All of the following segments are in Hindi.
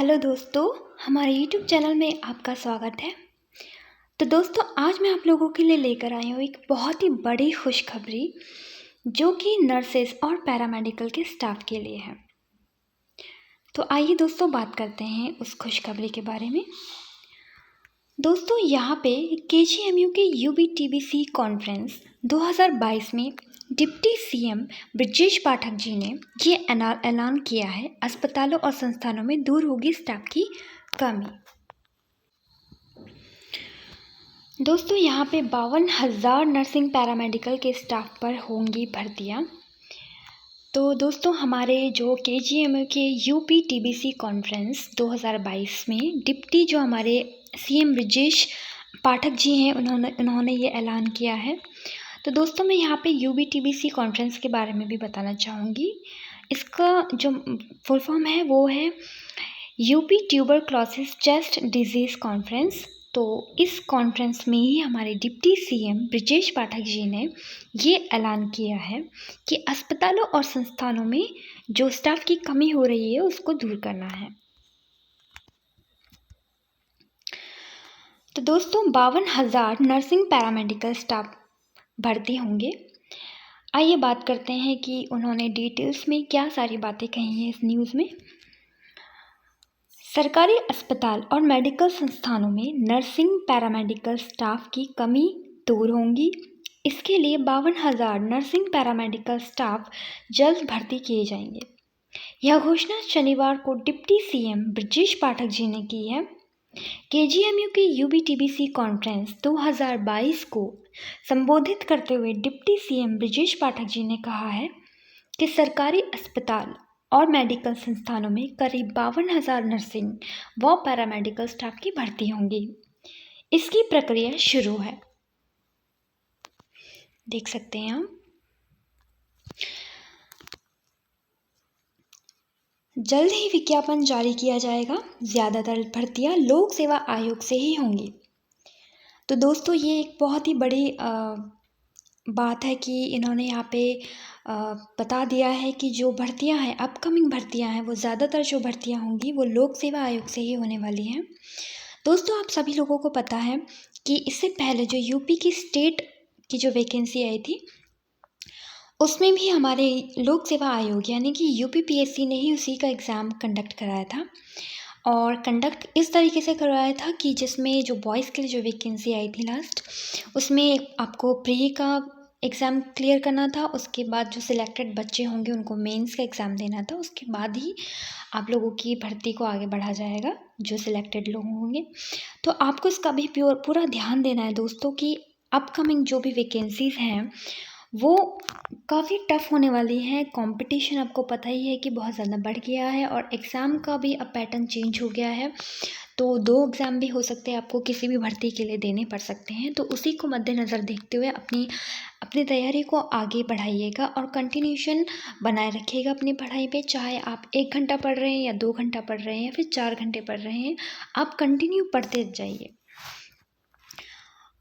हेलो दोस्तों, हमारे YouTube चैनल में आपका स्वागत है। तो दोस्तों, आज मैं आप लोगों के लिए लेकर आई हूँ एक बहुत ही बड़ी खुशखबरी जो कि नर्सेस और पैरामेडिकल के स्टाफ के लिए है। तो आइए दोस्तों बात करते हैं उस खुशखबरी के बारे में। दोस्तों, यहाँ पे KGMU के UBTBC कॉन्फ्रेंस 2022 में डिप्टी CM ब्रजेश पाठक जी ने ये ऐलान किया है, अस्पतालों और संस्थानों में दूर होगी स्टाफ की कमी। दोस्तों, यहाँ पे 52,000 नर्सिंग पैरामेडिकल के स्टाफ पर होंगी भर्तियाँ। तो दोस्तों, हमारे जो KGMU के UPTBC कॉन्फ्रेंस 2022 में डिप्टी जो हमारे CM ब्रजेश पाठक जी हैं, उन्होंने ये ऐलान किया है। तो दोस्तों, मैं यहाँ पे UBTBC कॉन्फ्रेंस के बारे में भी बताना चाहूँगी। इसका जो फुल फॉर्म है वो है UP tuberculosis chest disease conference. तो इस कॉन्फ्रेंस में ही हमारे डिप्टी CM ब्रजेश पाठक जी ने ये ऐलान किया है कि अस्पतालों और संस्थानों में जो स्टाफ की कमी हो रही है उसको दूर करना है। तो दोस्तों, 52,000 नर्सिंग पैरामेडिकल स्टाफ भर्ती होंगे। आइए बात करते हैं कि उन्होंने डिटेल्स में क्या सारी बातें कही हैं इस न्यूज़ में। सरकारी अस्पताल और मेडिकल संस्थानों में नर्सिंग पैरामेडिकल स्टाफ की कमी दूर होगी। इसके लिए 52,000 नर्सिंग पैरामेडिकल स्टाफ जल्द भर्ती किए जाएंगे। यह घोषणा शनिवार को डिप्टी CM ब्रजेश पाठक जी ने की है। KGMU की UBTBC कॉन्फ्रेंस 2022 को संबोधित करते हुए डिप्टी CM ब्रजेश पाठक जी ने कहा है कि सरकारी अस्पताल और मेडिकल संस्थानों में करीब 52,000 नर्सिंग व पैरामेडिकल स्टाफ की भर्ती होंगी। इसकी प्रक्रिया शुरू है, देख सकते हैं आप। जल्द ही विज्ञापन जारी किया जाएगा। ज़्यादातर भर्तियां लोक सेवा आयोग से ही होंगी। तो दोस्तों, ये एक बहुत ही बड़ी बात है कि इन्होंने यहाँ पे बता दिया है कि जो भर्तियां हैं, अपकमिंग भर्तियां हैं, वो ज़्यादातर जो भर्तियां होंगी वो लोक सेवा आयोग से ही होने वाली हैं। दोस्तों, आप सभी लोगों को पता है कि इससे पहले जो यूपी की स्टेट की जो वैकेंसी आई थी उसमें भी हमारे लोक सेवा आयोग यानी कि UPPSC ने ही उसी का एग्ज़ाम कंडक्ट कराया था। और कंडक्ट इस तरीके से करवाया था कि जिसमें जो बॉयज़ के लिए जो वैकेंसी आई थी लास्ट, उसमें आपको प्री का एग्ज़ाम क्लियर करना था। उसके बाद जो सिलेक्टेड बच्चे होंगे उनको मेंस का एग्ज़ाम देना था। उसके बाद ही आप लोगों की भर्ती को आगे बढ़ा जाएगा, जो सिलेक्टेड लोग होंगे। तो आपको इसका भी पूरा ध्यान देना है दोस्तों कि अपकमिंग जो भी वैकेंसीज़ हैं वो काफ़ी टफ़ होने वाली है। कंपटीशन आपको पता ही है कि बहुत ज़्यादा बढ़ गया है और एग्ज़ाम का भी अब पैटर्न चेंज हो गया है। तो 2 एग्ज़ाम भी हो सकते हैं, आपको किसी भी भर्ती के लिए देने पड़ सकते हैं। तो उसी को मद्देनज़र देखते हुए अपनी तैयारी को आगे बढ़ाइएगा और कंटिन्यूशन बनाए रखिएगा अपनी पढ़ाई पे। चाहे आप 1 घंटा पढ़ रहे हैं या 2 घंटा पढ़ रहे हैं या फिर 4 घंटे पढ़ रहे हैं, आप कंटिन्यू पढ़ते जाइए।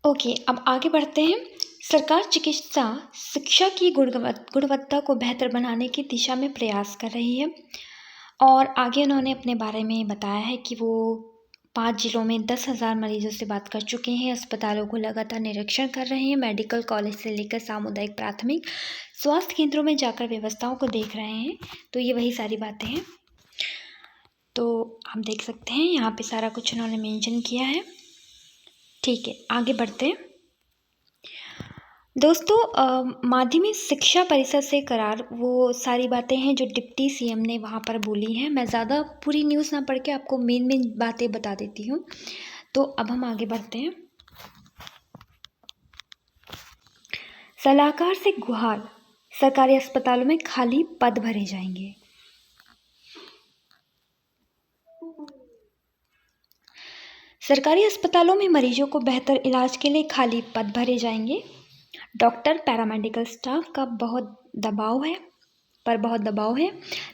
ओके, अब आगे बढ़ते हैं। सरकार चिकित्सा शिक्षा की गुणवत्ता को बेहतर बनाने की दिशा में प्रयास कर रही है। और आगे उन्होंने अपने बारे में बताया है कि वो 5 जिलों में 10,000 मरीजों से बात कर चुके हैं। अस्पतालों को लगातार निरीक्षण कर रहे हैं। मेडिकल कॉलेज से लेकर सामुदायिक प्राथमिक स्वास्थ्य केंद्रों में जाकर व्यवस्थाओं को देख रहे हैं। तो ये वही सारी बातें हैं। तो आप देख सकते हैं यहाँ पे सारा कुछ उन्होंने मेंशन किया है। ठीक है, आगे बढ़ते हैं। दोस्तों, माध्यमिक शिक्षा परिषद से करार, वो सारी बातें हैं जो डिप्टी CM ने वहाँ पर बोली हैं। मैं ज़्यादा पूरी न्यूज़ ना पढ़ के आपको मेन बातें बता देती हूँ। तो अब हम आगे बढ़ते हैं। सलाहकार से गुहार, सरकारी अस्पतालों में खाली पद भरे जाएंगे। सरकारी अस्पतालों में मरीजों को बेहतर इलाज के लिए खाली पद भरे जाएंगे। डॉक्टर पैरामेडिकल स्टाफ का बहुत दबाव है।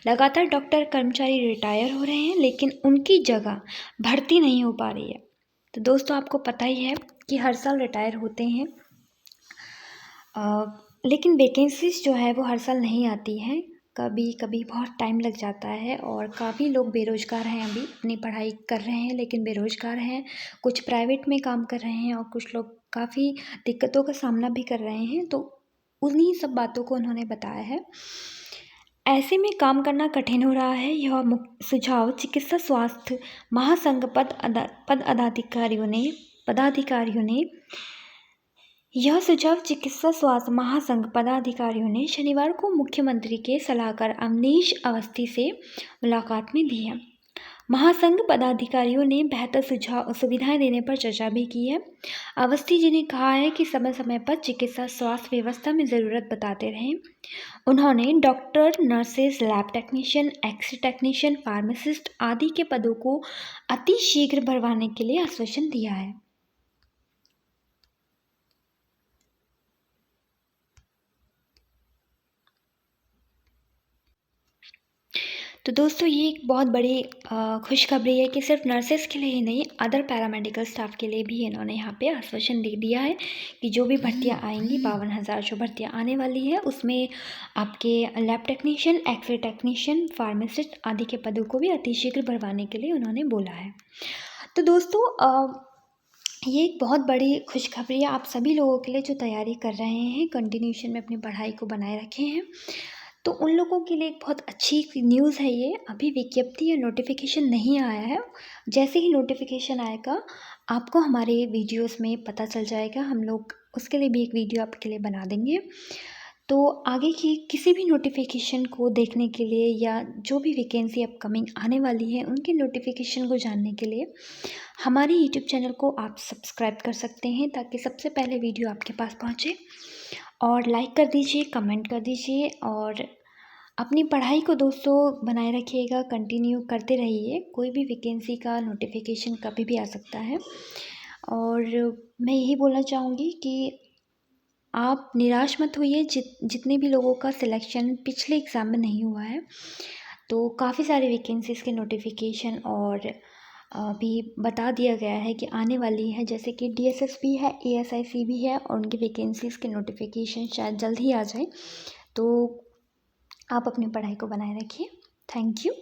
लगातार डॉक्टर कर्मचारी रिटायर हो रहे हैं, लेकिन उनकी जगह भर्ती नहीं हो पा रही है। तो दोस्तों, आपको पता ही है कि हर साल रिटायर होते हैं, लेकिन वैकेंसीज जो है वो हर साल नहीं आती हैं। कभी कभी बहुत टाइम लग जाता है और काफ़ी लोग बेरोज़गार हैं, अभी अपनी पढ़ाई कर रहे हैं लेकिन बेरोज़गार हैं। कुछ प्राइवेट में काम कर रहे हैं और कुछ लोग काफ़ी दिक्कतों का सामना भी कर रहे हैं, तो उन्हीं सब बातों को उन्होंने बताया है। ऐसे में काम करना कठिन हो रहा है, यह सुझाव चिकित्सा स्वास्थ्य महासंघ पदाधिकारियों ने यह सुझाव चिकित्सा स्वास्थ्य महासंघ पदाधिकारियों ने शनिवार को मुख्यमंत्री के सलाहकार अवनीश अवस्थी से मुलाकात में दी है। महासंघ पदाधिकारियों ने बेहतर सुविधाएं देने पर चर्चा भी की है। अवस्थी जी ने कहा है कि समय समय पर चिकित्सा स्वास्थ्य व्यवस्था में ज़रूरत बताते रहें। उन्होंने doctor, nurses, lab technician, xray technician, pharmacist आदि के पदों को अति शीघ्र भरवाने के लिए आश्वासन दिया है। तो दोस्तों, ये एक बहुत बड़ी खुशखबरी है कि सिर्फ नर्सेस के लिए ही नहीं, अदर पैरामेडिकल स्टाफ के लिए भी इन्होंने यहाँ पे आश्वासन दे दिया है कि जो भी भर्तियाँ आएंगी, 52,000 जो भर्तियाँ आने वाली है, उसमें आपके lab technician, xray technician, pharmacist आदि के पदों को भी अतिशीघ्र भरवाने के लिए उन्होंने बोला है। तो दोस्तों, ये एक बहुत बड़ी खुशखबरी है आप सभी लोगों के लिए जो तैयारी कर रहे हैं, कंटिन्यूशन में अपनी पढ़ाई को बनाए रखे हैं, तो उन लोगों के लिए एक बहुत अच्छी न्यूज़ है ये। अभी विज्ञप्ति या नोटिफिकेशन नहीं आया है। जैसे ही नोटिफिकेशन आएगा आपको हमारे वीडियोस में पता चल जाएगा। हम लोग उसके लिए भी एक वीडियो आपके लिए बना देंगे। तो आगे की किसी भी नोटिफिकेशन को देखने के लिए या जो भी वैकेंसी अपकमिंग आने वाली है उनके नोटिफिकेशन को जानने के लिए हमारे यूट्यूब चैनल को आप सब्सक्राइब कर सकते हैं, ताकि सबसे पहले वीडियो आपके पास पहुँचे। और लाइक कर दीजिए, कमेंट कर दीजिए और अपनी पढ़ाई को दोस्तों बनाए रखिएगा, कंटिन्यू करते रहिए। कोई भी वैकेंसी का नोटिफिकेशन कभी भी आ सकता है। और मैं यही बोलना चाहूँगी कि आप निराश मत होइए। जितने भी लोगों का सिलेक्शन पिछले एग्ज़ाम में नहीं हुआ है, तो काफ़ी सारे वैकेंसीज़ के नोटिफिकेशन और भी बता दिया गया है कि आने वाली है। जैसे कि DSS भी है, ASIC भी है और उनकी वैकेंसीज़ के नोटिफिकेशन शायद जल्द ही आ जाए। तो आप अपनी पढ़ाई को बनाए रखिए। Thank you.